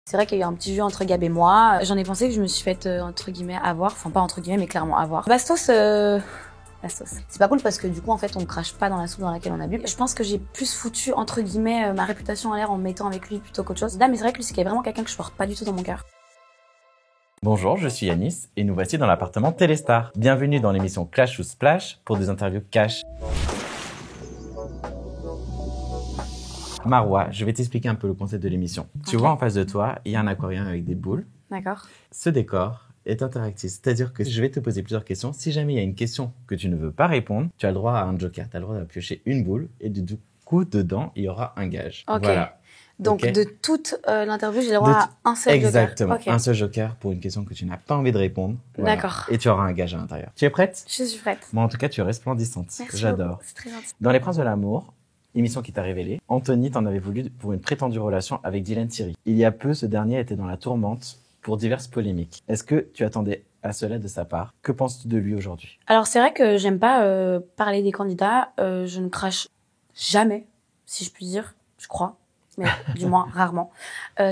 C'est vrai qu'il y a eu un petit jeu entre Gab et moi. J'en ai pensé que je me suis faite, entre guillemets, avoir. Enfin, pas entre guillemets, mais clairement avoir. Bastos, c'est pas cool parce que du coup, en fait, on ne crache pas dans la soupe dans laquelle on a bu. Je pense que j'ai plus foutu, entre guillemets, ma réputation en l'air en me mettant avec lui plutôt qu'autre chose. Là, mais c'est vrai que lui, c'est vraiment quelqu'un que je porte pas du tout dans mon cœur. Bonjour, je suis Yanis et nous voici dans l'appartement Téléstar. Bienvenue dans l'émission Clash ou Splash pour des interviews cash. Marwa, je vais t'expliquer un peu le concept de l'émission. Tu vois en face de toi, il y a un aquarium avec des boules. D'accord. Ce décor est interactif, c'est-à-dire que je vais te poser plusieurs questions. Si jamais il y a une question que tu ne veux pas répondre, tu as le droit à un joker. Tu as le droit de piocher une boule et du coup, dedans, il y aura un gage. Ok. Voilà. Donc, Okay. de toute l'interview, j'ai le droit à un seul joker. Exactement. Okay. Un seul joker pour une question que tu n'as pas envie de répondre. Voilà. D'accord. Et tu auras un gage à l'intérieur. Tu es prête? Je suis prête. Moi, en tout cas, tu es resplendissante. Merci. J'adore. C'est très gentil. Dans Les Princes de l'amour, émission qui t'a révélée, Anthony t'en avait voulu pour une prétendue relation avec Dylan Thierry. Il y a peu, ce dernier était dans la tourmente pour diverses polémiques. Est-ce que tu attendais à cela de sa part? Que penses-tu de lui aujourd'hui? Alors, c'est vrai que j'aime pas parler des candidats. Je ne crache jamais, si je puis dire, je crois. Mais du moins rarement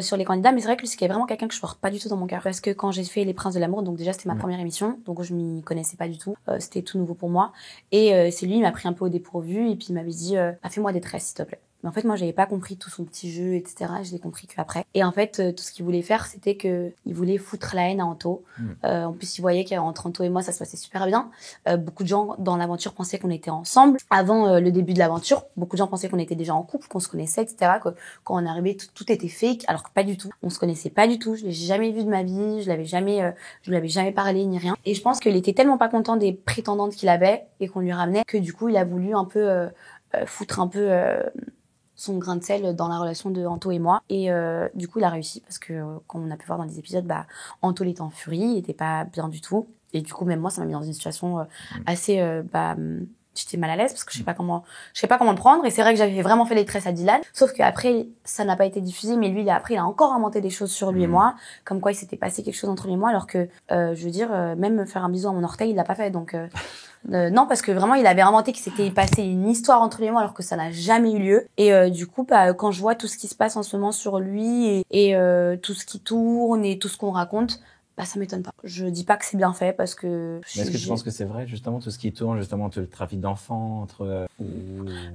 sur les candidats, mais c'est vrai que lui c'est vraiment quelqu'un que je porte pas du tout dans mon cœur parce que quand j'ai fait Les Princes de l'amour, donc déjà c'était ma première émission, donc je m'y connaissais pas du tout, c'était tout nouveau pour moi et c'est lui, il m'a pris un peu au dépourvu et puis il m'avait dit fais-moi des tresses s'il te plaît. Mais en fait moi j'avais pas compris tout son petit jeu, etc. Je l'ai compris qu'après. Et en fait tout ce qu'il voulait faire c'était que il voulait foutre la haine à Anto. En plus il voyait qu'entre Anto et moi ça se passait super bien. Beaucoup de gens dans l'aventure pensaient qu'on était ensemble avant le début de l'aventure. Beaucoup de gens pensaient qu'on était déjà en couple, qu'on se connaissait, etc. Quand on est arrivé, tout était fake, alors que pas du tout. On se connaissait pas du tout. Je l'ai jamais vu de ma vie. Je lui avais jamais parlé ni rien. Et je pense qu'il était tellement pas content des prétendantes qu'il avait et qu'on lui ramenait que du coup, il a voulu un peu foutre un peu son grain de sel dans la relation de Anto et moi. Et du coup, il a réussi parce que comme on a pu voir dans des épisodes, Anto il était en furie, il était pas bien du tout. Et du coup, même moi, ça m'a mis dans une situation assez j'étais mal à l'aise parce que je sais pas comment le prendre et c'est vrai que j'avais vraiment fait les tresses à Dylan, sauf qu'après ça n'a pas été diffusé, mais lui après il a encore inventé des choses sur lui et moi, comme quoi il s'était passé quelque chose entre lui et moi, alors que je veux dire même me faire un bisou à mon orteil il l'a pas fait, donc non, parce que vraiment il avait inventé qu'il s'était passé une histoire entre lui et moi alors que ça n'a jamais eu lieu. Et du coup quand je vois tout ce qui se passe en ce moment sur lui et tout ce qui tourne et tout ce qu'on raconte, ça m'étonne pas. Je dis pas que c'est bien fait parce que... Mais est-ce que tu penses que c'est vrai, justement, tout ce qui tourne, justement, entre le trafic d'enfants, entre...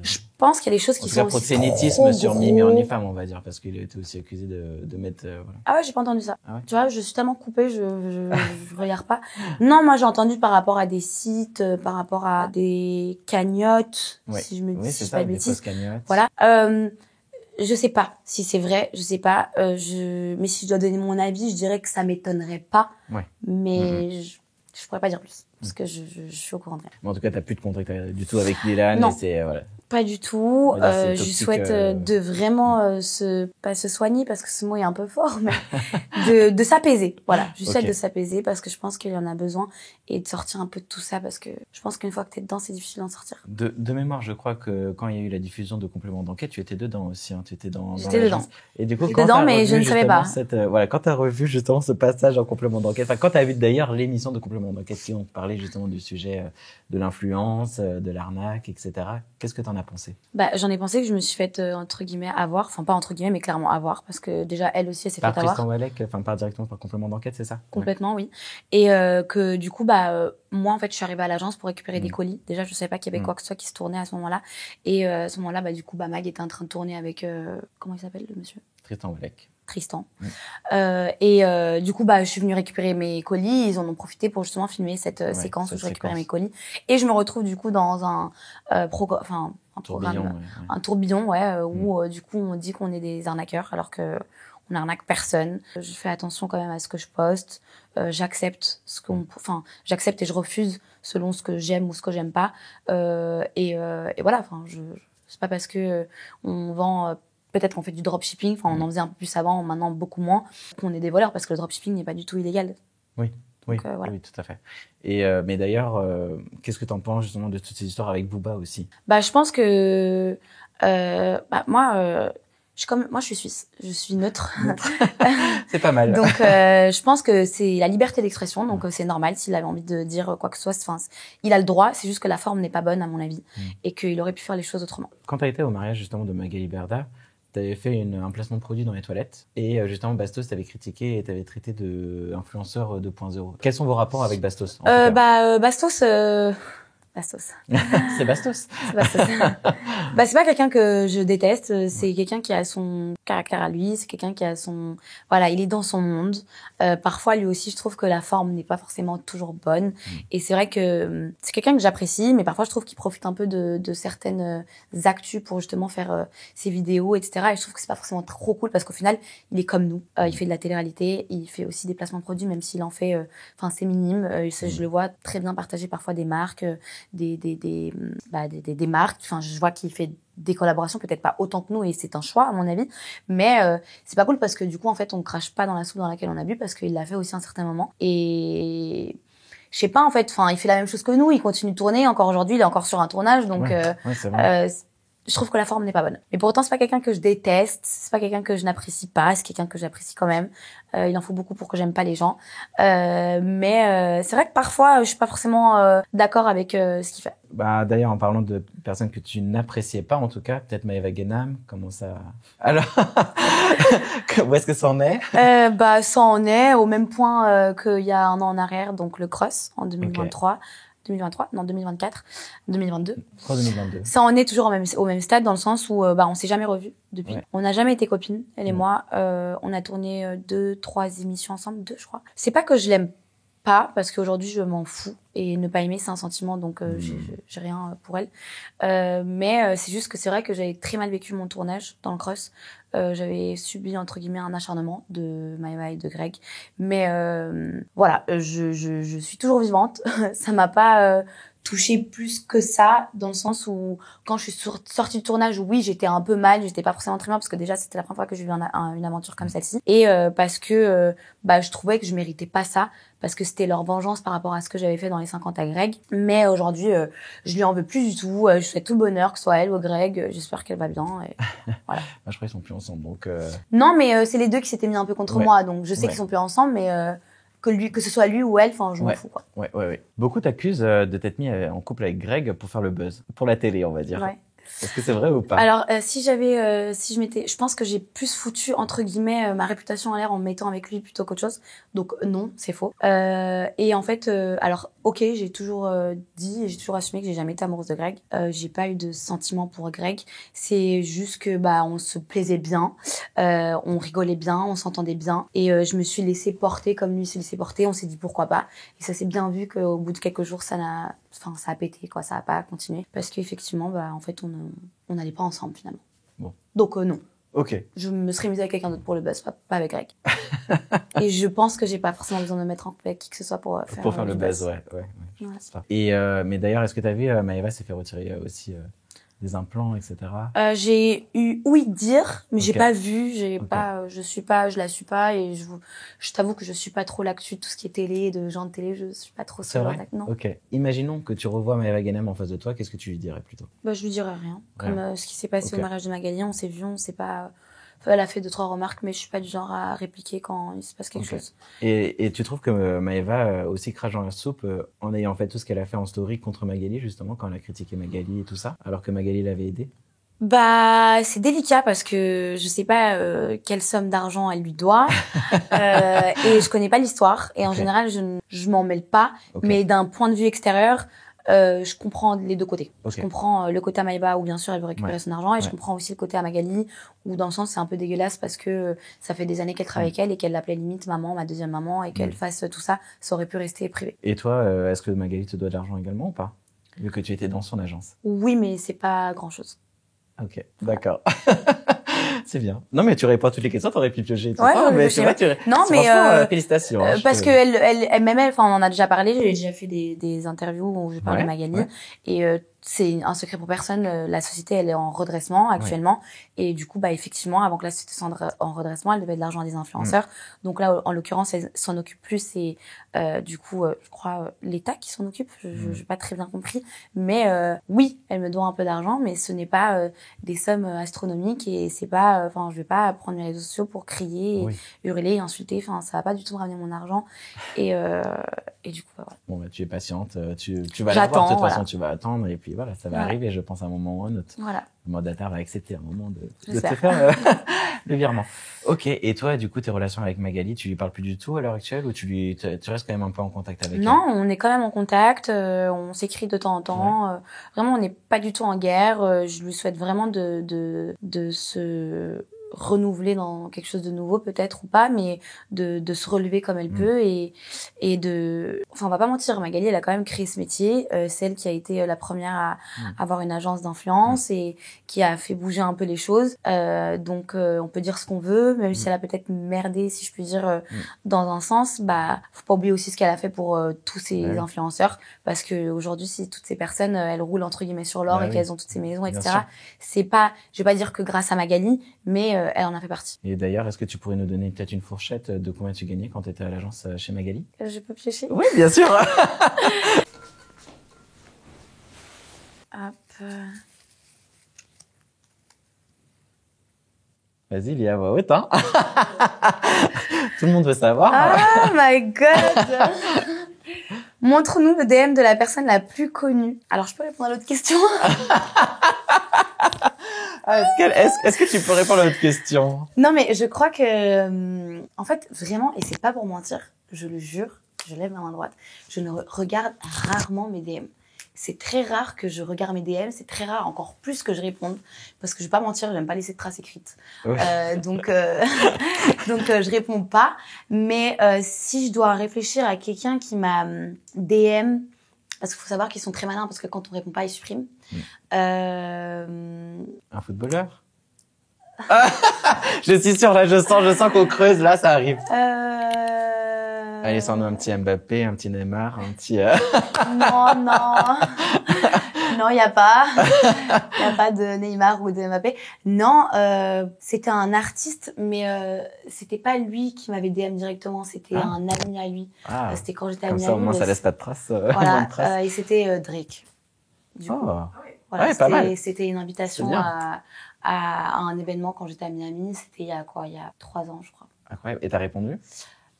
Je pense qu'il y a des choses qui sont aussi proxénétisme sur Mime et OnlyFans, on va dire, parce qu'il a été aussi accusé de mettre... voilà. Ah ouais, j'ai pas entendu ça. Ah ouais. Tu vois, je suis tellement coupée, je regarde pas. Non, moi j'ai entendu par rapport à des sites, par rapport à des cagnottes, si je me dis, c'est si ça, pas de des bêtises. fausses cagnottes. Voilà. Je sais pas si c'est vrai, je sais pas. Mais si je dois donner mon avis, je dirais que ça m'étonnerait pas. Ouais. Mais je pourrais pas dire plus parce que je suis au courant de rien. Mais en tout cas, t'as plus de contact du tout avec Dylan. Non. Et c'est voilà. Pas du tout. Dire, Je toxique, souhaite de vraiment pas se soigner parce que ce mot est un peu fort, mais de s'apaiser. Voilà, je souhaite de s'apaiser parce que je pense qu'il y en a besoin et de sortir un peu de tout ça parce que je pense qu'une fois que t'es dedans, c'est difficile d'en sortir. De mémoire, je crois que quand il y a eu la diffusion de Complément d'enquête, tu étais dedans aussi. Hein, tu étais dans. J'étais dedans. Et du coup, j'étais dedans, mais je ne savais pas. Voilà, quand t'as revu justement ce passage en Complément d'enquête, enfin quand t'as vu d'ailleurs l'émission de Complément d'enquête qui ont parlé justement du sujet de l'influence, de l'arnaque, etc. Qu'est-ce que t'en as pensé? J'en ai pensé que je me suis faite entre guillemets avoir, enfin pas entre guillemets mais clairement avoir parce que déjà elle aussi elle s'est fait avoir. Par Tristan Walek, enfin pas directement par Complément d'enquête, c'est ça? Complètement, oui. Et que du coup moi en fait je suis arrivée à l'agence pour récupérer des colis. Déjà je savais pas qu'il y avait quoi que ce soit qui se tournait à ce moment-là. Et à ce moment-là du coup Mag était en train de tourner avec comment il s'appelle le monsieur? Tristan Walek. Tristan. Et du coup je suis venue récupérer mes colis, ils en ont profité pour justement filmer cette séquence où je récupérais mes colis et je me retrouve du coup dans un un tourbillon où du coup on dit qu'on est des arnaqueurs alors que on n'arnaque personne. Je fais attention quand même à ce que je poste, j'accepte j'accepte et je refuse selon ce que j'aime ou ce que j'aime pas et voilà, c'est pas parce que on vend peut-être qu'on fait du dropshipping, on en faisait un peu plus avant, maintenant beaucoup moins, qu'on est des voleurs parce que le dropshipping n'est pas du tout illégal. Oui. Donc, voilà. Oui, tout à fait. Et mais d'ailleurs, qu'est-ce que tu en penses justement de toutes ces histoires avec Booba aussi? Je pense que moi je suis suisse, je suis neutre. C'est pas mal. Donc je pense que c'est la liberté d'expression, donc c'est normal s'il avait envie de dire quoi que ce soit, il a le droit, c'est juste que la forme n'est pas bonne à mon avis et qu'il aurait pu faire les choses autrement. Quand tu as été au mariage justement de Magali Berda, t'avais fait un placement de produit dans les toilettes et justement Bastos t'avait critiqué et t'avait traité de influenceur 2.0. Quels sont vos rapports avec Bastos Bastos. Bastos. C'est Bastos. C'est Bastos. C'est pas quelqu'un que je déteste. C'est quelqu'un qui a son caractère à lui. C'est quelqu'un qui a son, voilà, il est dans son monde. Parfois, lui aussi, je trouve que la forme n'est pas forcément toujours bonne. Et c'est vrai que c'est quelqu'un que j'apprécie, mais parfois, je trouve qu'il profite un peu de certaines actus pour justement faire ses vidéos, etc. Et je trouve que c'est pas forcément trop cool parce qu'au final, il est comme nous. Il fait de la télé-réalité. Il fait aussi des placements de produits, même s'il en fait, c'est minime. Je le vois très bien partager parfois des marques, des marques. Enfin, je vois qu'il fait des collaborations, peut-être pas autant que nous, et c'est un choix à mon avis, mais c'est pas cool parce que du coup en fait on crache pas dans la soupe dans laquelle on a bu parce qu'il l'a fait aussi à un certain moment. Et je sais pas, en fait, enfin il fait la même chose que nous, il continue de tourner, encore aujourd'hui il est encore sur un tournage, donc c'est vrai. je trouve que la forme n'est pas bonne. Mais pour autant, c'est pas quelqu'un que je déteste, c'est pas quelqu'un que je n'apprécie pas, c'est quelqu'un que j'apprécie quand même. Il en faut beaucoup pour que j'aime pas les gens. Mais c'est vrai que parfois, je suis pas forcément d'accord avec ce qu'il fait. D'ailleurs, en parlant de personnes que tu n'appréciais pas, en tout cas, peut-être Maëva Guénam, comment ça... Alors, où est-ce que ça en est Ça en est au même point qu'il y a un an en arrière, donc le Cross, en 2023. Okay. 2023, non 2024, 2022. Pourquoi 2022 ? Ça en est toujours au même stade dans le sens où on s'est jamais revus depuis. Ouais. On n'a jamais été copines, elle et moi. On a tourné 2-3 émissions ensemble, 2 je crois. C'est pas que je l'aime pas parce qu'aujourd'hui je m'en fous et ne pas aimer c'est un sentiment donc j'ai rien pour elle. Mais c'est juste que c'est vrai que j'avais très mal vécu mon tournage dans le Cross. J'avais subi entre guillemets un acharnement de Maëva et de Greg, mais voilà, je suis toujours vivante. Ça m'a pas touchée plus que ça dans le sens où quand je suis sortie du tournage, oui j'étais un peu mal, j'étais pas forcément très bien parce que déjà c'était la première fois que je vivais une aventure comme celle-ci et parce que je trouvais que je méritais pas ça parce que c'était leur vengeance par rapport à ce que j'avais fait dans les 50 à Greg. Mais aujourd'hui, je lui en veux plus du tout. Je souhaite tout le bonheur, que ce soit elle ou Greg. J'espère qu'elle va bien. Et voilà. Je crois qu'ils sont plus ensemble, donc. Non, mais c'est les deux qui s'étaient mis un peu contre moi, donc je sais qu'ils sont plus ensemble, mais que ce soit lui ou elle, enfin, je m'en fous, quoi. Ouais. Beaucoup t'accusent de t'être mis en couple avec Greg pour faire le buzz, pour la télé, on va dire. Ouais. Est-ce que c'est vrai ou pas ? Alors, je pense que j'ai plus foutu, entre guillemets, ma réputation en l'air en me mettant avec lui plutôt qu'autre chose. Donc, non, c'est faux. Et en fait, alors, ok, j'ai toujours dit et j'ai toujours assumé que j'ai jamais été amoureuse de Greg. J'ai pas eu de sentiments pour Greg. C'est juste que, on se plaisait bien, on rigolait bien, on s'entendait bien. Et je me suis laissée porter comme lui s'est laissé porter. On s'est dit pourquoi pas. Et ça s'est bien vu qu'au bout de quelques jours, ça a pété, quoi. Ça a pas continué. Parce qu'effectivement, en fait, on n'allait pas ensemble, finalement. Bon. Donc, non. Ok. Je me serais mise avec quelqu'un d'autre pour le buzz, pas avec Greg. Et je pense que j'ai pas forcément besoin de me mettre en couple avec qui que ce soit pour faire le buzz. Ouais. Et, mais d'ailleurs, est-ce que t'as vu, Maëva s'est fait retirer aussi des implants, etc. J'ai eu ouï dire, mais j'ai pas vu, je la suis pas et je t'avoue que je suis pas trop l'actu de tout ce qui est télé, de gens de télé, je suis pas trop sur non. Ok. Imaginons que tu revois Maëva Guénam en face de toi, qu'est-ce que tu lui dirais plutôt ? Je lui dirais rien. Comme ce qui s'est passé au mariage de Magali, on s'est vu, on s'est pas... Elle a fait 2-3 remarques, mais je suis pas du genre à répliquer quand il se passe quelque chose. Et tu trouves que Maëva aussi crache dans la soupe en ayant fait tout ce qu'elle a fait en story contre Magali, justement, quand elle a critiqué Magali et tout ça, alors que Magali l'avait aidée ? C'est délicat parce que je sais pas quelle somme d'argent elle lui doit et je connais pas l'histoire et en général je m'en mêle pas, mais d'un point de vue extérieur, je comprends les deux côtés. Je comprends le côté à Maëva où bien sûr elle veut récupérer son argent et je comprends aussi le côté à Magali où dans le sens c'est un peu dégueulasse parce que ça fait des années qu'elle travaille avec elle et qu'elle l'appelait limite maman, ma deuxième maman et qu'elle fasse tout ça, ça aurait pu rester privé. Et toi, est-ce que Magali te doit de l'argent également ou pas ? Vu que tu étais dans son agence. Oui, mais c'est pas grand-chose. Ok, d'accord. C'est bien. Non, mais tu réponds à toutes les questions, t'aurais pu piocher tout mais c'est vrai, félicitations. Parce que elle, on en a déjà parlé, j'ai déjà fait des interviews où je parle de Magali, et c'est un secret pour personne, la société, elle est en redressement actuellement, et du coup, effectivement, avant que la société soit en redressement, elle devait de l'argent à des influenceurs. Donc là, en l'occurrence, elle s'en occupe plus, c'est du coup, je crois, l'État qui s'en occupe, j'ai pas très bien compris, mais oui, elle me doit un peu d'argent, mais ce n'est pas des sommes astronomiques, et c'est pas, je vais pas prendre mes réseaux sociaux pour crier, hurler, insulter, ça va pas du tout me ramener mon argent, et du coup, voilà. Bon, tu es patiente, tu vas l'avoir, de toute façon, tu vas attendre, et puis puis voilà, ça va Ouais. arriver, je pense, à un moment ou à un autre. Voilà. Le mandataire va accepter à un moment de te J'espère. faire le virement. Ok, et toi, du coup, tes relations avec Magali, tu lui parles plus du tout à l'heure actuelle ou tu restes quand même un peu en contact avec Non, on est quand même en contact, on s'écrit de temps en temps. Vraiment, on n'est pas du tout en guerre. Je lui souhaite vraiment de se renouveler dans quelque chose de nouveau peut-être ou pas, mais de se relever comme elle peut et enfin on va pas mentir, Magali elle a quand même créé ce métier, c'est elle qui a été la première à avoir une agence d'influence et qui a fait bouger un peu les choses, donc on peut dire ce qu'on veut, même si elle a peut-être merdé si je puis dire dans un sens, bah faut pas oublier aussi ce qu'elle a fait pour tous ces influenceurs, parce que aujourd'hui si toutes ces personnes elles roulent entre guillemets sur l'or et qu'elles ont toutes ces maisons etc, c'est pas, je vais pas dire que grâce à Magali, mais elle en a fait partie. Et d'ailleurs, est-ce que tu pourrais nous donner peut-être une fourchette de combien tu gagnais quand tu étais à l'agence chez Magali? Je peux piocher? Oui, bien sûr. Hop. Vas-y, Lia, voix haute, hein. Tout le monde veut savoir. Oh my god. Montre-nous le DM de la personne la plus connue. Alors, je peux répondre à l'autre question? Est-ce que tu peux répondre à notre question? Non, mais je crois que, en fait, vraiment, et c'est pas pour mentir, je le jure, je lève ma main droite, je ne regarde rarement mes DM. C'est très rare que je regarde mes DM, c'est très rare, encore plus que je réponde, parce que je vais pas mentir, j'aime pas laisser de traces écrites. Oui. Donc je réponds pas. Mais si je dois réfléchir à quelqu'un qui m'a DM, parce qu'il faut savoir qu'ils sont très malins, parce que quand on répond pas, ils suppriment. Un footballeur? Je suis sûre, là, je sens qu'on creuse, là, ça arrive. Allez, sans nous un petit Mbappé, un petit Neymar, un petit... Non. Non, il y a pas de Neymar ou de Mbappé. Non, c'était un artiste, mais c'était pas lui qui m'avait DM directement, c'était un ami à lui. C'était quand j'étais ami à lui. Comme ça, au moins, ça laisse pas de traces. Voilà, et c'était Drake. Du coup. Voilà, ouais, pas mal. C'était une invitation à un événement quand j'étais à Miami. C'était il y a 3 ans, je crois. Incroyable. Et t'as répondu?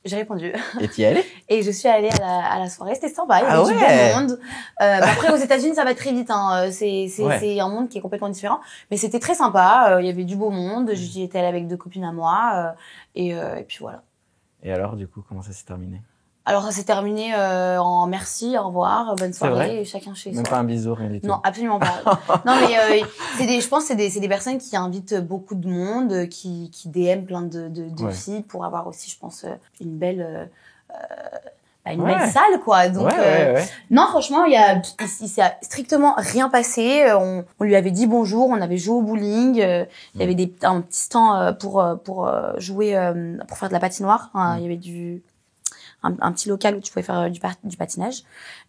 J'ai répondu. Et t'y es allée? Et je suis allée à la soirée. C'était sympa. Il y avait du bon monde. Après, aux États-Unis, ça va très vite, hein. C'est un monde qui est complètement différent. Mais c'était très sympa. Il y avait du beau monde. J'y étais allée avec 2 copines à moi. Et puis voilà. Et alors, du coup, comment ça s'est terminé? Alors, ça s'est terminé en merci, au revoir, bonne soirée, et chacun chez soi. Même pas un bisou, rien du tout. Non, absolument pas. Non, mais je pense que c'est des personnes qui invitent beaucoup de monde, qui DM plein de filles pour avoir aussi, je pense, une belle belle salle, quoi. Donc non, franchement, il s'est strictement rien passé. On lui avait dit bonjour, on avait joué au bowling, il y avait un petit stand pour jouer, pour faire de la patinoire. Il y avait un petit local où tu pouvais faire du patinage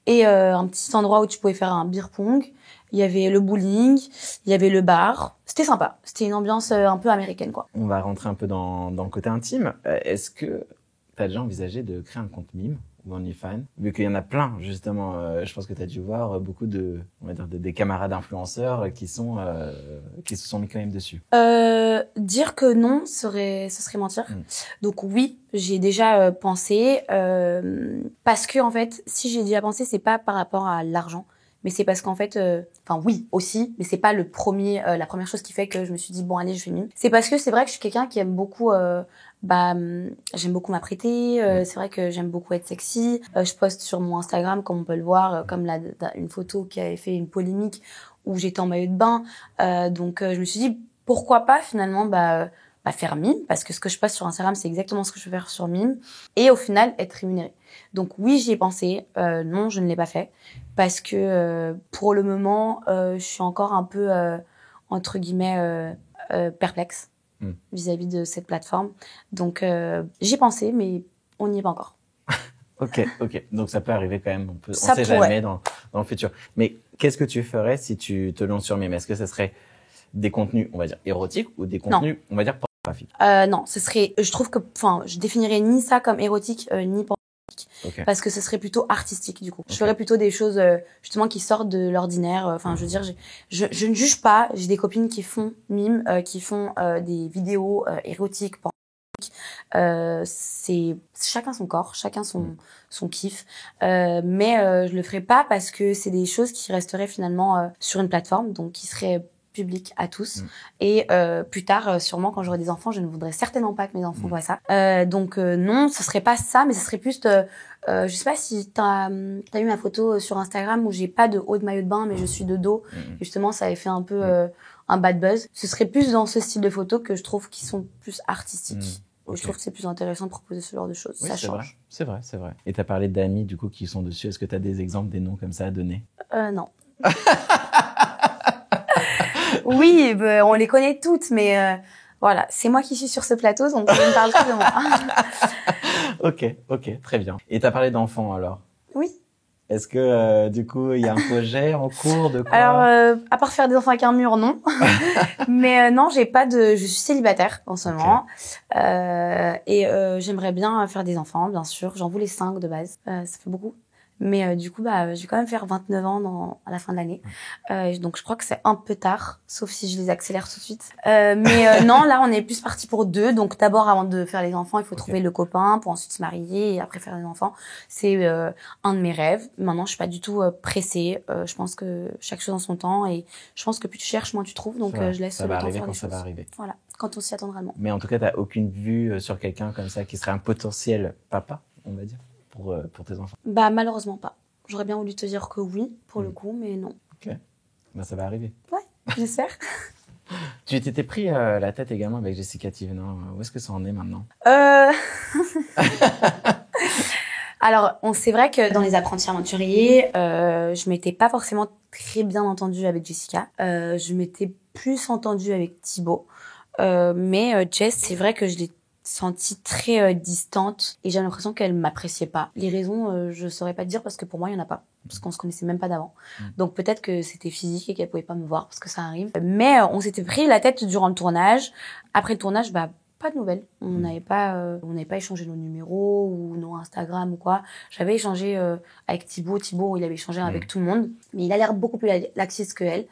et un petit endroit où tu pouvais faire un beer pong. Il y avait le bowling, il y avait le bar. C'était sympa. C'était une ambiance un peu américaine, quoi. On va rentrer un peu dans le côté intime. Est-ce que t'as déjà envisagé de créer un compte mime ou OnlyFans? Vu qu'il y en a plein, justement. Je pense que t'as dû voir beaucoup on va dire, des camarades influenceurs qui se sont mis quand même dessus. Dire que non, ce serait mentir. Donc oui, j'y ai déjà pensé. Parce que, en fait, si j'ai déjà pensé, c'est pas par rapport à l'argent. Mais c'est parce qu'en fait, enfin oui aussi, mais c'est pas la première chose qui fait que je me suis dit bon allez je fais mime. C'est parce que c'est vrai que je suis quelqu'un qui aime beaucoup, j'aime beaucoup m'apprêter. C'est vrai que j'aime beaucoup être sexy. Je poste sur mon Instagram comme on peut le voir, comme une photo qui avait fait une polémique où j'étais en maillot de bain. Donc je me suis dit pourquoi pas finalement faire mime, parce que ce que je poste sur Instagram c'est exactement ce que je veux faire sur mime et au final être rémunérée. Donc oui j'y ai pensé, non je ne l'ai pas fait parce que pour le moment je suis encore un peu entre guillemets perplexe vis-à-vis de cette plateforme. Donc j'y ai pensé mais on n'y est pas encore. Ok. Donc ça peut arriver quand même, on sait jamais dans le futur. Mais qu'est-ce que tu ferais si tu te lances sur mime? Est-ce que ce serait des contenus, on va dire, érotiques ou des contenus, on va dire, pornographiques? Non, ce serait, je trouve que, je définirais ni ça comme érotique, ni pornographique. Parce que ce serait plutôt artistique, du coup. Je ferais plutôt des choses, justement, qui sortent de l'ordinaire. Je veux dire, je ne juge pas. J'ai des copines qui font mime, qui font des vidéos érotiques, C'est chacun son corps, chacun son kiff. Mais je le ferai pas parce que c'est des choses qui resteraient finalement sur une plateforme, donc qui seraient publiques à tous. Et plus tard, sûrement quand j'aurai des enfants, je ne voudrais certainement pas que mes enfants voient ça. Donc non, ce serait pas ça, mais ce serait plus je sais pas si t'as eu ma photo sur Instagram où j'ai pas de haut de maillot de bain, mais je suis de dos. Et justement, ça avait fait un peu un bad buzz. Ce serait plus dans ce style de photos que je trouve qui sont plus artistiques. Okay. Je trouve que c'est plus intéressant de proposer ce genre de choses. Oui, ça change. C'est vrai. Et t'as parlé d'amis du coup qui sont dessus. Est-ce que t'as des exemples, des noms comme ça à donner? Non. Oui, on les connaît toutes, mais voilà, c'est moi qui suis sur ce plateau, donc je ne parle que de moi. Ok, très bien. Et t'as parlé d'enfants alors? Oui. Est-ce que du coup il y a un projet en cours de quoi? Alors à part faire des enfants avec un mur, non. Mais non, je suis célibataire en ce moment. Et j'aimerais bien faire des enfants, bien sûr. J'en voulais 5 de base. Ça fait beaucoup. Mais du coup, je vais quand même faire 29 ans à la fin de l'année. Donc, je crois que c'est un peu tard, sauf si je les accélère tout de suite. Mais non, là, on est plus parti pour 2. Donc, d'abord, avant de faire les enfants, il faut trouver le copain pour ensuite se marier et après faire les enfants. C'est un de mes rêves. Maintenant, je suis pas du tout pressée. Je pense que chaque chose en son temps et je pense que plus tu cherches, moins tu trouves. Donc, je laisse le temps faire les choses. Ça va arriver. Voilà, quand on s'y attendra. Non. Mais en tout cas, t'as aucune vue sur quelqu'un comme ça qui serait un potentiel papa, on va dire, pour tes enfants? Malheureusement pas. J'aurais bien voulu te dire que oui, pour le coup, mais non. Ok. Ça va arriver. Ouais, j'espère. Tu t'étais pris la tête également avec Jessica Thivenot. Où est-ce que ça en est maintenant? Alors, c'est vrai que dans Les Apprentis Aventuriers, je m'étais pas forcément très bien entendue avec Jessica. Je m'étais plus entendue avec Thibaut. Mais Jess, c'est vrai que je l'ai sentie très distante et j'ai l'impression qu'elle m'appréciait pas. Les raisons, je saurais pas te dire parce que pour moi, il y en a pas. Parce qu'on se connaissait même pas d'avant. Donc peut-être que c'était physique et qu'elle pouvait pas me voir parce que ça arrive. Mais on s'était pris la tête durant le tournage. Après le tournage, pas de nouvelles. On n'avait pas échangé nos numéros ou nos Instagram ou quoi. J'avais échangé avec Thibaut, il avait échangé avec tout le monde, mais il a l'air beaucoup plus laxiste que elle.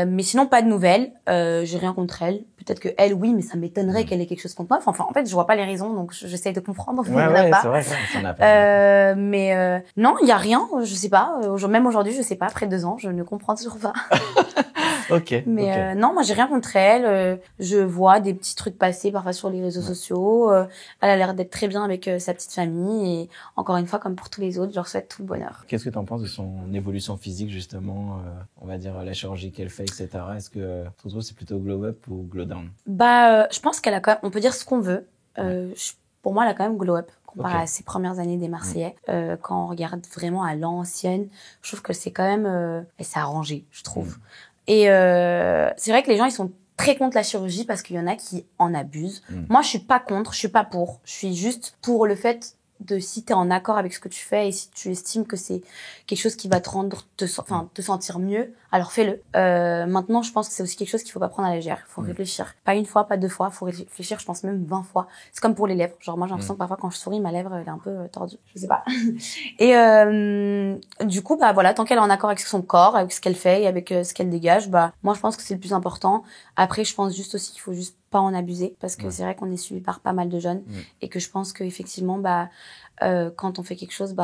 Mais sinon pas de nouvelles. J'ai rien contre elle. Peut-être que elle, oui, mais ça m'étonnerait qu'elle ait quelque chose contre moi. Enfin, en fait, je vois pas les raisons, donc j'essaie de comprendre. Ouais, c'est vrai, ça n'a pas. Mais non, il y a rien. Je sais pas. Même aujourd'hui, je sais pas. Après 2 ans, je ne comprends toujours pas. Mais non, moi j'ai rien contre elle. Je vois des petits trucs passer parfois sur les réseaux sociaux. Elle a l'air d'être très bien avec sa petite famille et encore une fois, comme pour tous les autres, je leur souhaite tout le bonheur. Qu'est-ce que tu en penses de son évolution physique justement, on va dire la chirurgie qu'elle fait, etc. Est-ce que tu trouves c'est plutôt glow up ou glow down? Je pense qu'elle a quand même, on peut dire ce qu'on veut. Pour moi, elle a quand même glow up comparé à ses premières années des Marseillais. Quand on regarde vraiment à l'ancienne, je trouve que c'est quand même, elle s'est arrangée, je trouve. Et c'est vrai que les gens, ils sont très contre la chirurgie parce qu'il y en a qui en abusent. Moi, je suis pas contre, je suis pas pour. Je suis juste pour le fait de si t'es en accord avec ce que tu fais et si tu estimes que c'est quelque chose qui va te rendre te sentir mieux, alors fais-le. Maintenant, je pense que c'est aussi quelque chose qu'il faut pas prendre à la légère. Il faut réfléchir. Pas une fois, pas 2 fois. Il faut réfléchir, je pense même 20 fois. C'est comme pour les lèvres. Genre, moi, j'ai l'impression que parfois, quand je souris, ma lèvre, elle est un peu tordue. Je sais pas. Et du coup, voilà, tant qu'elle est en accord avec son corps, avec ce qu'elle fait et avec ce qu'elle dégage, moi, je pense que c'est le plus important. Après, je pense juste aussi qu'il faut juste pas en abuser parce que c'est vrai qu'on est suivi par pas mal de jeunes et que je pense qu'effectivement, quand on fait quelque chose,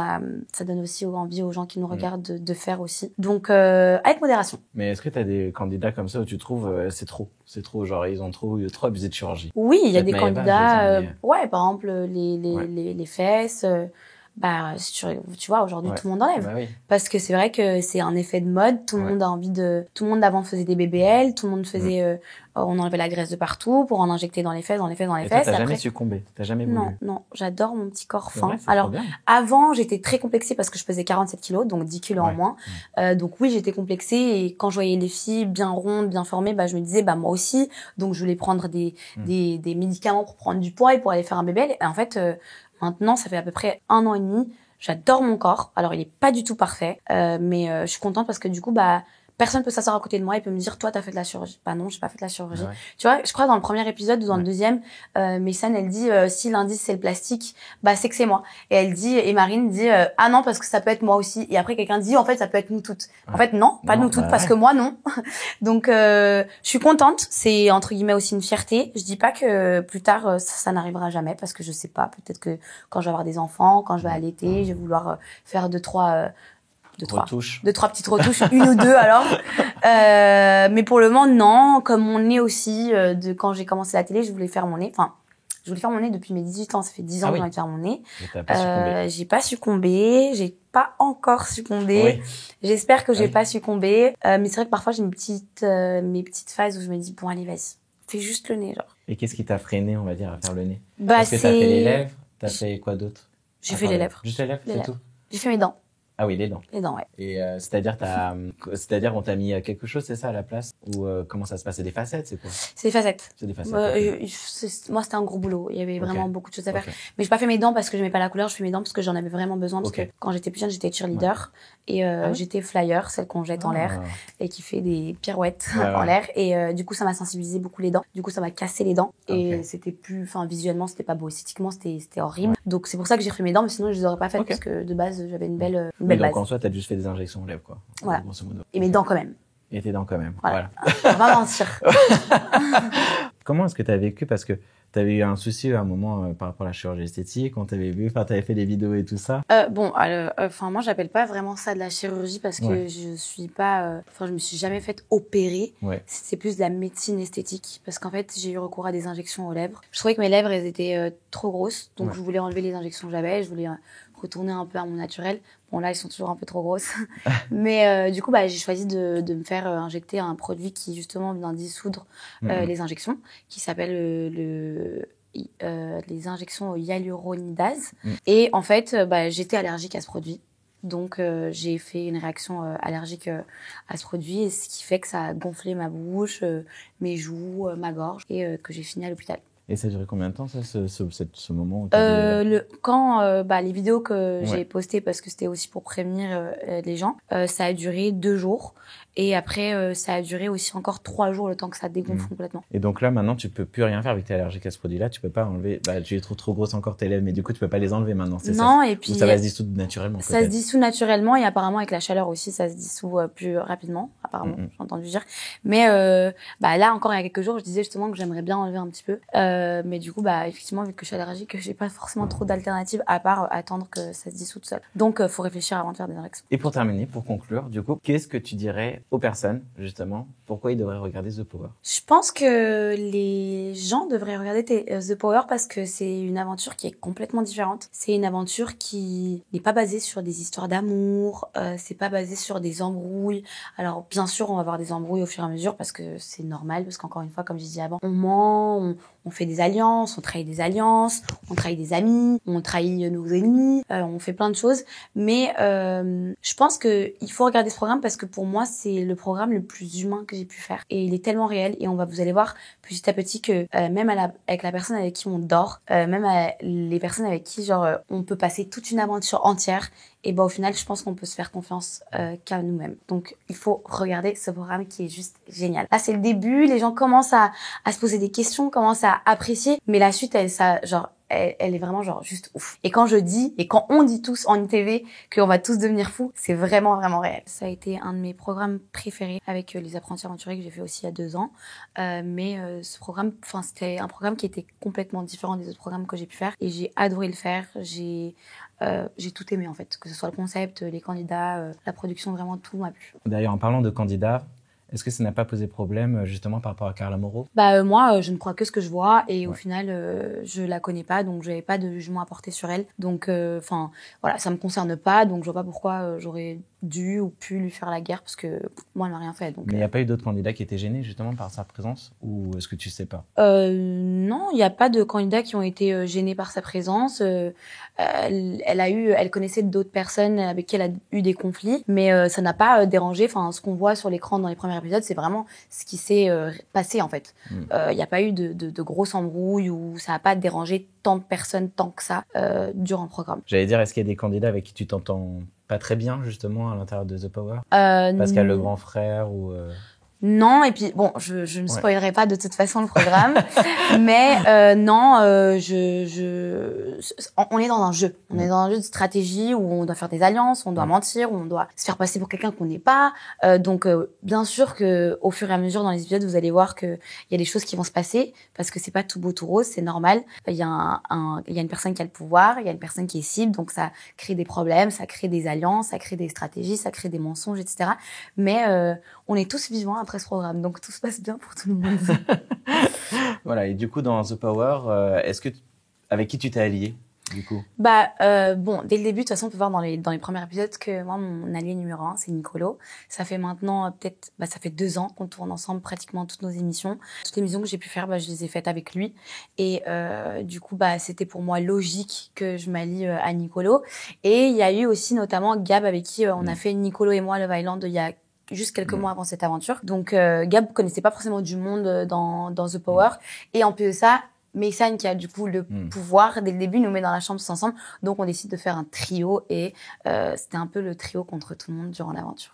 ça donne aussi envie aux gens qui nous regardent de faire aussi. Donc, avec modération. Mais est-ce que tu as des candidats comme ça où tu trouves c'est trop, genre ils ont trop abusé de chirurgie? Oui, il y a des candidats, par exemple les fesses. Tu vois, aujourd'hui, tout le monde enlève. Parce que c'est vrai que c'est un effet de mode. Tout le monde a envie tout le monde avant faisait des BBL. Tout le monde faisait, on enlevait la graisse de partout pour en injecter dans les fesses. Et toi, t'as jamais succombé? T'as jamais voulu? Non. J'adore mon petit corps fin. Vrai, alors, avant, j'étais très complexée parce que je pesais 47 kilos, donc 10 kilos en moins. Donc oui, j'étais complexée et quand je voyais les filles bien rondes, bien formées, je me disais, moi aussi. Donc je voulais prendre des médicaments pour prendre du poids et pour aller faire un BBL. Et en fait, maintenant, ça fait à peu près 1 an et demi. J'adore mon corps. Alors, il est pas du tout parfait, mais je suis contente parce que du coup, personne peut s'asseoir à côté de moi et peut me dire, toi, t'as fait de la chirurgie. Bah non, j'ai pas fait de la chirurgie. Ouais. Tu vois, je crois dans le premier épisode ou dans le deuxième, Messane, elle dit, si l'indice c'est le plastique, bah c'est que c'est moi. Et Marine dit, ah non, parce que ça peut être moi aussi. Et après, quelqu'un dit, en fait, ça peut être nous toutes. En fait, non, pas nous toutes, parce que moi, non. Donc, je suis contente. C'est, entre guillemets, aussi une fierté. Je dis pas que plus tard, ça n'arrivera jamais, parce que je sais pas. Peut-être que quand je vais avoir des enfants, quand je vais allaiter, je vais vouloir faire deux, trois petites retouches, une ou deux alors. Mais pour le moment, non. Comme mon nez aussi, quand j'ai commencé la télé, je voulais faire mon nez. Enfin, je voulais faire mon nez depuis mes 18 ans. Ça fait 10 ans que j'ai envie de faire mon nez. J'ai pas succombé. J'ai pas encore succombé. Oui. J'espère que j'ai pas succombé. Mais c'est vrai que parfois, j'ai mes petites phases où je me dis, bon, allez, vas-y. Fais juste le nez, genre. Et qu'est-ce qui t'a freiné, on va dire, à faire le nez? Bah, Est-ce que t'as fait les lèvres? T'as fait quoi d'autre? J'ai fait les lèvres. Juste les lèvres, c'est tout? J'ai fait mes dents. Ah oui, les dents. Les dents, ouais. Et c'est-à-dire on t'a mis quelque chose, c'est ça, à la place? Ou comment ça se passe? C'est des facettes, c'est quoi? C'est des facettes. C'est des facettes. Moi, c'était un gros boulot. Il y avait vraiment beaucoup de choses à faire. Mais j'ai pas fait mes dents parce que j'aimais pas la couleur. Je fais mes dents parce que j'en avais vraiment besoin. Parce que quand j'étais plus jeune, j'étais cheerleader. Et j'étais flyer, celle qu'on jette en l'air et qui fait des pirouettes en l'air. Et du coup, ça m'a sensibilisé beaucoup les dents. Du coup, ça m'a cassé les dents. Et c'était plus, enfin, visuellement, c'était pas beau. Esthétiquement, c'était horrible. Donc, c'est pour ça que j'ai fait mes dents. Mais sinon, je les aurais pas faites parce que de base, j'avais une belle base. Donc, en soi, t'as juste fait des injections aux lèvres, quoi. Voilà. Et mes dents quand même. Et tes dents quand même. Voilà. On va pas mentir. Comment est-ce que t'as vécu? Parce que t'avais eu un souci à un moment par rapport à la chirurgie esthétique, on t'avait vu, enfin t'avais fait des vidéos et tout ça. Moi j'appelle pas vraiment ça de la chirurgie parce que je suis pas, je me suis jamais faite opérer. C'est plus de la médecine esthétique parce qu'en fait j'ai eu recours à des injections aux lèvres. Je trouvais que mes lèvres elles étaient trop grosses, donc je voulais enlever les injections que j'avais, je voulais retourner un peu à mon naturel. Bon là, ils sont toujours un peu trop grosses. Mais du coup, j'ai choisi de me faire injecter un produit qui justement vient dissoudre les injections, qui s'appelle les injections hyaluronidase. Et en fait, j'étais allergique à ce produit. Donc j'ai fait une réaction allergique à ce produit, et ce qui fait que ça a gonflé ma bouche, mes joues, ma gorge, et que j'ai fini à l'hôpital. Et ça a duré combien de temps, ça, ce moment où les vidéos que j'ai postées, parce que c'était aussi pour prévenir les gens, ça a duré 2 jours. Et après, ça a duré aussi encore 3 jours, le temps que ça dégonfle complètement. Et donc là, maintenant, tu peux plus rien faire vu que tu es allergique à ce produit-là. Tu peux pas enlever. Tu es trop grosse encore tes lèvres, mais du coup, tu peux pas les enlever maintenant. C'est ça. Non, et puis. Ou ça va se dissoudre naturellement. Ça se dissout naturellement, et apparemment avec la chaleur aussi, ça se dissout plus rapidement. Apparemment, j'ai entendu dire. Mais là encore, il y a quelques jours, je disais justement que j'aimerais bien enlever un petit peu. Mais du coup, effectivement, vu que je suis allergique, j'ai pas forcément trop d'alternatives à part attendre que ça se dissoute seul. Donc, faut réfléchir avant de faire des injections. Et pour terminer, pour conclure, du coup, qu'est-ce que tu dirais aux personnes, justement, pourquoi ils devraient regarder The Power? Je pense que les gens devraient regarder The Power parce que c'est une aventure qui est complètement différente. C'est une aventure qui n'est pas basée sur des histoires d'amour, c'est pas basé sur des embrouilles. Alors, bien sûr, on va avoir des embrouilles au fur et à mesure parce que c'est normal, parce qu'encore une fois, comme je disais avant, on ment, on fait des alliances, on trahit des alliances, on trahit des amis, on trahit nos ennemis, on fait plein de choses. Mais je pense que il faut regarder ce programme parce que pour moi, c'est le programme le plus humain que j'ai pu faire. Et il est tellement réel, et vous allez voir petit à petit que même avec la personne avec qui on dort, même les personnes avec qui on peut passer toute une aventure entière, et au final, je pense qu'on peut se faire confiance qu'à nous-mêmes. Donc, il faut regarder ce programme qui est juste génial. Là, c'est le début, les gens commencent à se poser des questions, commencent à apprécier, mais la suite, elle est vraiment juste ouf. Et quand on dit tous en ITV qu'on va tous devenir fous, c'est vraiment, vraiment réel. Ça a été un de mes programmes préférés avec les apprentis aventuriers que j'ai fait aussi il y a 2 ans. Mais ce programme, c'était un programme qui était complètement différent des autres programmes que j'ai pu faire, et j'ai adoré le faire. J'ai tout aimé en fait, que ce soit le concept, les candidats, la production, vraiment tout m'a plu. D'ailleurs, en parlant de candidats, est-ce que ça n'a pas posé problème justement par rapport à Carla Moreau? Moi, je ne crois que ce que je vois, et au final, je la connais pas, donc j'avais pas de jugement à porter sur elle. Donc, ça me concerne pas, donc je vois pas pourquoi j'aurais dû ou pu lui faire la guerre, parce que moi, elle m'a rien fait. Donc, mais il n'y a pas eu d'autres candidats qui étaient gênés justement par sa présence, ou est-ce que tu sais pas? Non, il n'y a pas de candidats qui ont été gênés par sa présence. Elle connaissait d'autres personnes avec qui elle a eu des conflits, mais ça n'a pas dérangé. Ce qu'on voit sur l'écran dans les premiers épisodes, c'est vraiment ce qui s'est passé en fait. Il n'y a pas eu de grosses embrouilles, ou ça n'a pas dérangé tant de personnes tant que ça durant le programme. J'allais dire, est-ce qu'il y a des candidats avec qui tu t'entends pas très bien justement à l'intérieur de The Power? Parce qu'il y a le grand frère ou... Non, et puis bon, je ne spoilerai pas de toute façon le programme, mais non, on est dans un jeu, on est dans un jeu de stratégie où on doit faire des alliances, on doit mentir, où on doit se faire passer pour quelqu'un qu'on n'est pas. Donc bien sûr que au fur et à mesure dans les épisodes, vous allez voir que il y a des choses qui vont se passer parce que c'est pas tout beau tout rose, c'est normal. Il y a il y a une personne qui a le pouvoir, il y a une personne qui est cible, donc ça crée des problèmes, ça crée des alliances, ça crée des stratégies, ça crée des mensonges, etc. Mais on est tous vivants après ce programme, donc tout se passe bien pour tout le monde. Voilà, et du coup, dans The Power, avec qui tu t'es allié, du coup? Bon, dès le début, de toute façon, on peut voir dans les premiers épisodes que moi, mon allié numéro 1, c'est Nicolo. Ça fait maintenant, ça fait 2 ans qu'on tourne ensemble pratiquement toutes nos émissions. Toutes les émissions que j'ai pu faire, je les ai faites avec lui. Et du coup, c'était pour moi logique que je m'allie à Nicolo. Et il y a eu aussi notamment Gab, avec qui on a fait Nicolo et moi Love Island il y a juste quelques mois avant cette aventure. Donc Gab connaissait pas forcément du monde dans The Power. Et en plus de ça, Mason, qui a du coup le pouvoir dès le début, nous met dans la chambre tous ensemble. Donc on décide de faire un trio et c'était un peu le trio contre tout le monde durant l'aventure.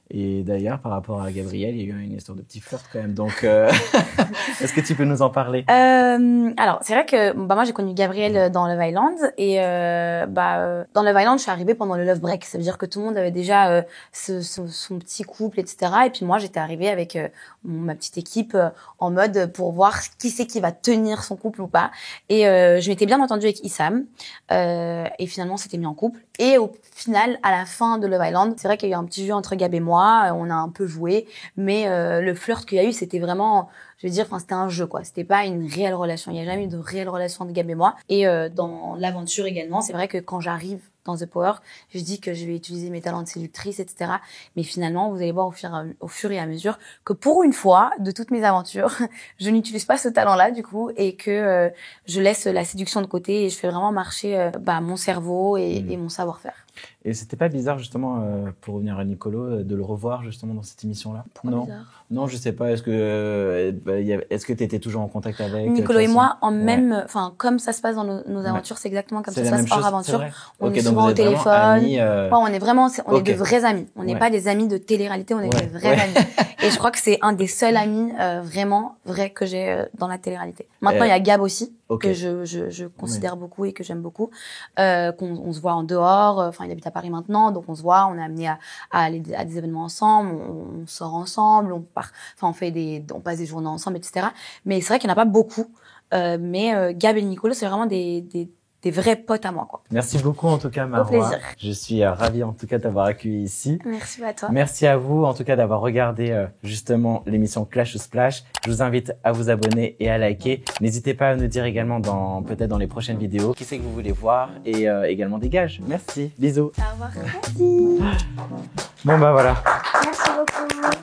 Et d'ailleurs, par rapport à Gabriel, il y a eu une histoire de petit flirt quand même. Donc, est-ce que tu peux nous en parler? Alors, c'est vrai que moi, j'ai connu Gabriel dans Love Island. Et dans Love Island, je suis arrivée pendant le Love Break. Ça veut dire que tout le monde avait déjà son petit couple, etc. Et puis moi, j'étais arrivée avec ma petite équipe en mode pour voir qui c'est qui va tenir son couple ou pas. Et je m'étais bien entendue avec Issam. Et finalement, on s'était mis en couple. Et au final, à la fin de Love Island, c'est vrai qu'il y a eu un petit jeu entre Gab et moi. On a un peu joué, mais le flirt qu'il y a eu, c'était vraiment, je veux dire, c'était un jeu, quoi. C'était pas une réelle relation. Il y a jamais eu de réelle relation entre Gab et moi. Et dans l'aventure également, c'est vrai que quand j'arrive dans The Power, je dis que je vais utiliser mes talents de séductrice, etc. Mais finalement, vous allez voir au fur et à mesure que pour une fois, de toutes mes aventures, je n'utilise pas ce talent-là, du coup, et que je laisse la séduction de côté et je fais vraiment marcher mon cerveau et mon savoir-faire. Et c'était pas bizarre, justement, pour revenir à Nicolo, de le revoir, justement, dans cette émission-là? Pourquoi bizarre? Non, je sais pas. Est-ce que t'étais toujours en contact avec Nicolo et moi, comme ça se passe dans nos aventures, c'est exactement comme ça se passe hors aventure. On est souvent au téléphone. On est vraiment, on est de vrais amis. On n'est pas des amis de télé-réalité, on est des vrais amis. Et je crois que c'est un des seuls amis vraiment vrais que j'ai dans la télé-réalité. Maintenant, il y a Gab aussi, que je considère beaucoup et que j'aime beaucoup. Qu'on se voit en dehors. Il habite à Paris maintenant, donc on se voit. On est amené à aller à des événements ensemble. On sort ensemble. On passe des journées ensemble, etc. Mais c'est vrai qu'il n'y en a pas beaucoup. Mais Gab et Nicolo, c'est vraiment des vrais potes à moi, quoi. Merci beaucoup, en tout cas, Marois. Au plaisir. Je suis ravi, en tout cas, d'avoir accueilli ici. Merci à toi. Merci à vous, en tout cas, d'avoir regardé justement l'émission Clash ou Splash. Je vous invite à vous abonner et à liker. N'hésitez pas à nous dire également peut-être dans les prochaines vidéos qui c'est que vous voulez voir et également des gages. Merci. Bisous. Au revoir. Merci. Bon, voilà. Merci beaucoup.